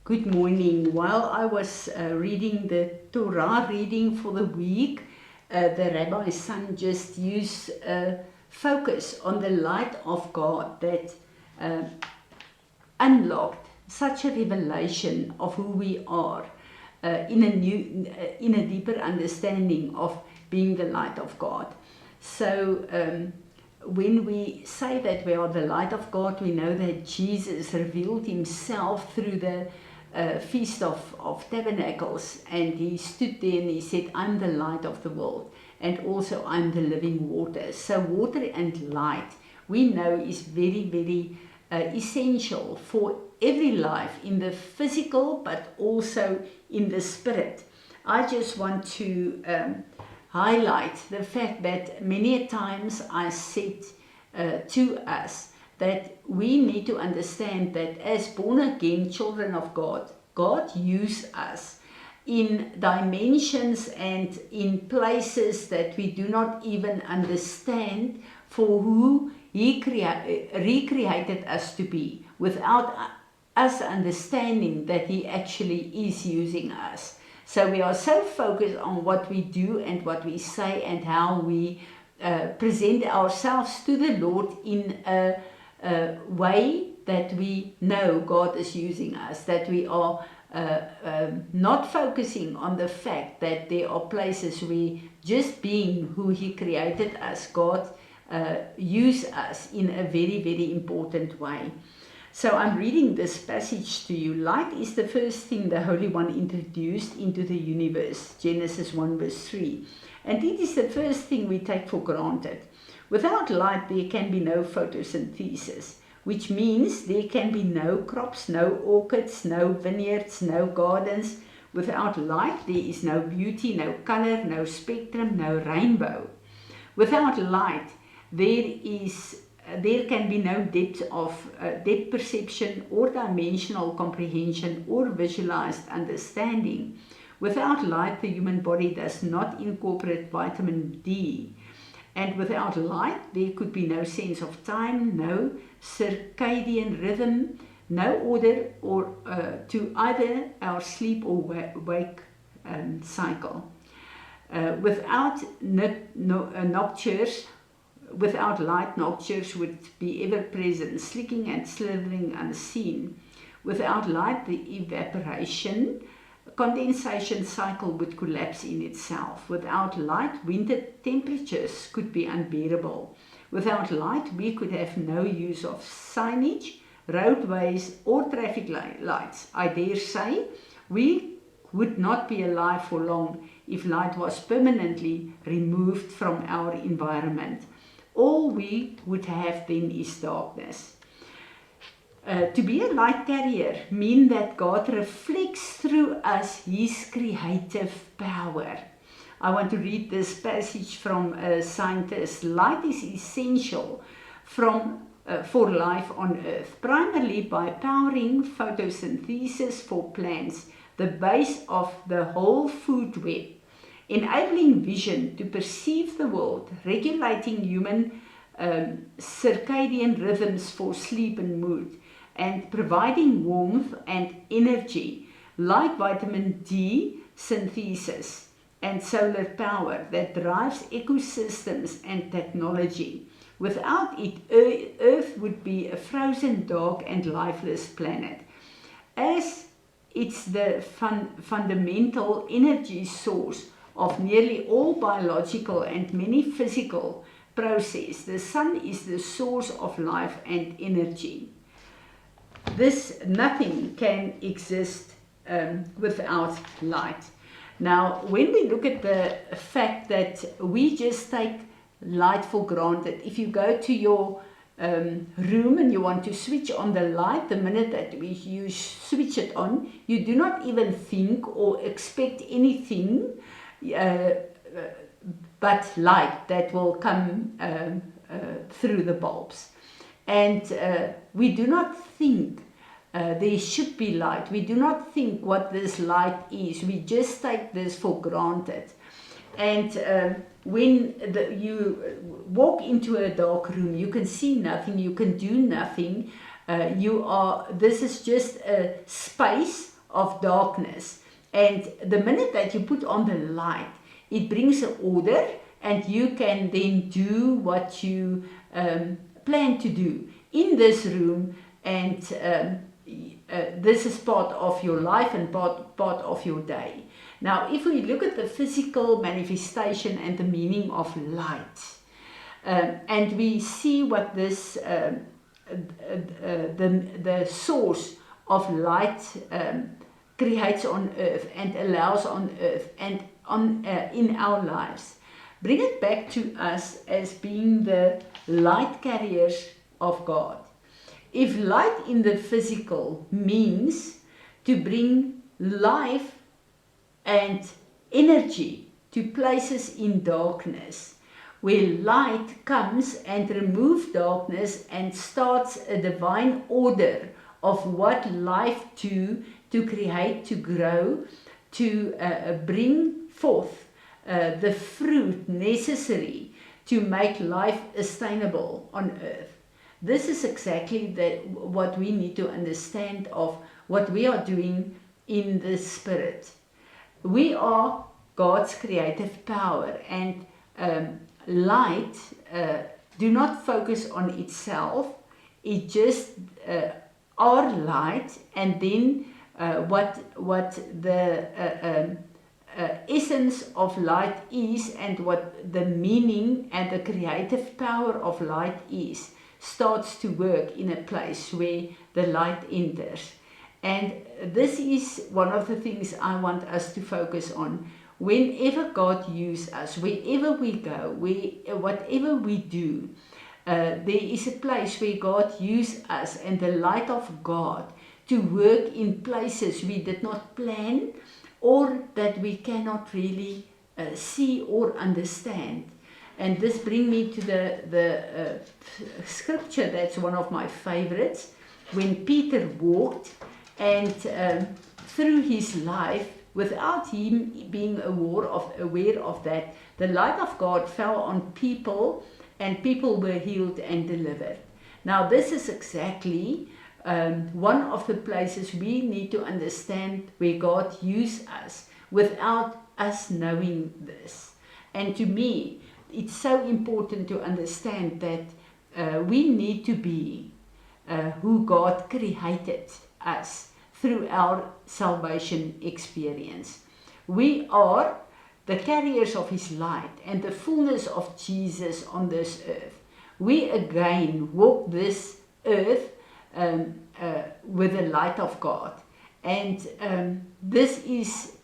Good morning. While I was reading the Torah reading for the week, the rabbi's son just used focus on the light of God that unlocked such a revelation of who we are in a deeper understanding of being the light of God. So when we say that we are the light of God, we know that Jesus revealed himself through the Feast of Tabernacles, and he stood there and he said, I'm the light of the world, and also I'm the living water. So water and light, we know, is very, very essential for every life, in the physical but also in the spirit. I just want to highlight the fact that many times I said to us that we need to understand that as born again children of God, God uses us in dimensions and in places that we do not even understand for who he recreated us to be, without us understanding that he actually is using us. So we are so focused on what we do and what we say and how we present ourselves to the Lord in a way that we know God is using us, that we are not focusing on the fact that there are places where just being who he created us, God use us in a very, very important way. So I'm reading this passage to you. Light is the first thing the Holy One introduced into the universe, Genesis 1 verse 3. And it is the first thing we take for granted. Without light, there can be no photosynthesis, which means there can be no crops, no orchids, no vineyards, no gardens. Without light, there is no beauty, no color, no spectrum, no rainbow. Without light, there can be no depth perception or dimensional comprehension or visualized understanding. Without light, the human body does not incorporate vitamin D. And without light, there could be no sense of time, no circadian rhythm, no order or to either our sleep or wake cycle. Without light, noctures would be ever present, slicking and slithering unseen. Without light, the evaporation, condensation cycle would collapse in itself. Without light, winter temperatures could be unbearable. Without light, we could have no use of signage, roadways, or traffic lights. I dare say we would not be alive for long if light was permanently removed from our environment. All we would have then is darkness. To be a light carrier means that God reflects through us his creative power. I want to read this passage from a scientist. Light is essential for life on Earth, primarily by powering photosynthesis for plants, the base of the whole food web, enabling vision to perceive the world, regulating human circadian rhythms for sleep and mood, and providing warmth and energy like vitamin D synthesis and solar power that drives ecosystems and technology. Without it, Earth would be a frozen, dark and lifeless planet. As it's the fundamental energy source of nearly all biological and many physical processes, the sun is the source of life and energy. Nothing can exist without light. Now, when we look at the fact that we just take light for granted, if you go to your room and you want to switch on the light, the minute that you switch it on, you do not even think or expect anything but light that will come through the bulbs. And we do not think there should be light. We do not think what this light is. We just take this for granted. And when you walk into a dark room, you can see nothing, you can do nothing. This is just a space of darkness. And the minute that you put on the light, it brings an order, and you can then do what you plan to do in this room. And this is part of your life and part of your day. Now, if we look at the physical manifestation and the meaning of light, and we see what this the source of light creates on earth and allows on earth and on in our lives, bring it back to us as being the light carriers of God. If light in the physical means to bring life and energy to places in darkness, where light comes and removes darkness and starts a divine order of what life to create, to grow, to bring forth the fruit necessary to make life sustainable on earth. This is exactly what we need to understand of what we are doing in the Spirit. We are God's creative power, and light do not focus on itself. It just our light, and then what the essence of light is, and what the meaning and the creative power of light is, starts to work in a place where the light enters. And this is one of the things I want us to focus on. Whenever God uses us, wherever we go, whatever we do, there is a place where God uses us and the light of God to work in places we did not plan, or that we cannot really see or understand. And this brings me to the scripture that's one of my favorites, when Peter walked and through his life, without him being aware of that, the light of God fell on people, and people were healed and delivered. Now, this is exactly one of the places we need to understand where God used us without us knowing this. And to me, it's so important to understand that we need to be who God created us through our salvation experience. We are the carriers of His light and the fullness of Jesus on this earth. We again walk this earth with the light of God. And this is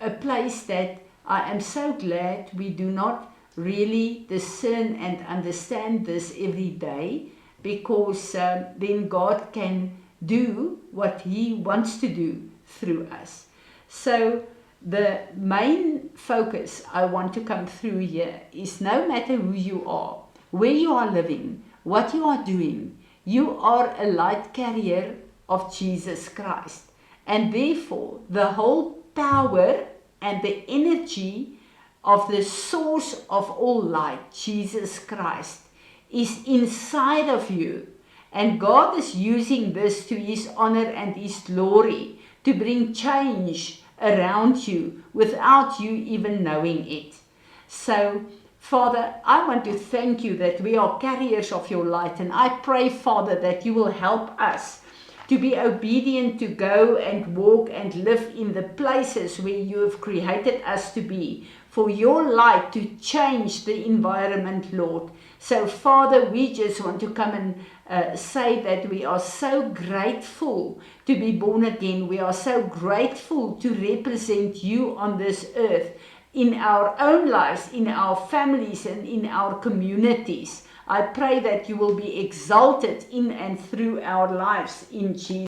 a place that I am so glad we do not really discern and understand this every day, because then God can do what He wants to do through us. So the main focus I want to come through here is, no matter who you are, where you are living, what you are doing, you are a light carrier of Jesus Christ. And therefore, the whole power and the energy of the source of all light, Jesus Christ, is inside of you. And God is using this to His honor and His glory to bring change around you without you even knowing it. So, Father, I want to thank You that we are carriers of Your light. And I pray, Father, that You will help us to be obedient, to go and walk and live in the places where You have created us to be, for Your light to change the environment, Lord. So, Father, we just want to come and say that we are so grateful to be born again. We are so grateful to represent You on this earth, in our own lives, in our families, and in our communities. I pray that You will be exalted in and through our lives, in Jesus'